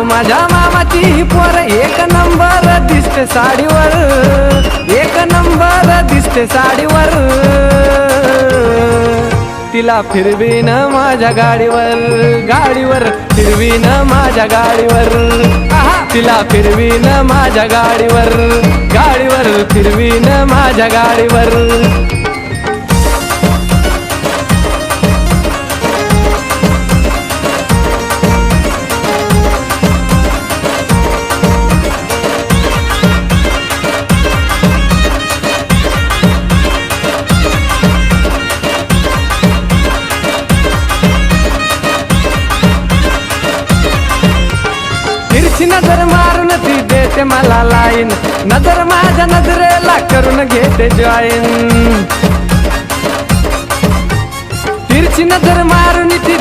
अहो माझ्या मामाची ही पोर एक नंबर दिसते साडीवर, एक नंबर दिसते साडीवर. तिला फिरवीन माझ्या गाडीवर, गाडीवर फिरवीन माझ्या गाडीवर. तिला फिरवीन माझ्या गाडीवर, गाडीवर फिरवीन माझ्या गाडीवर. तिरछी नजर मारून ती देते मला लाईन, नजर माझ्या नजरेला करून घेते जॉईन. तिरछी नजर मारून ती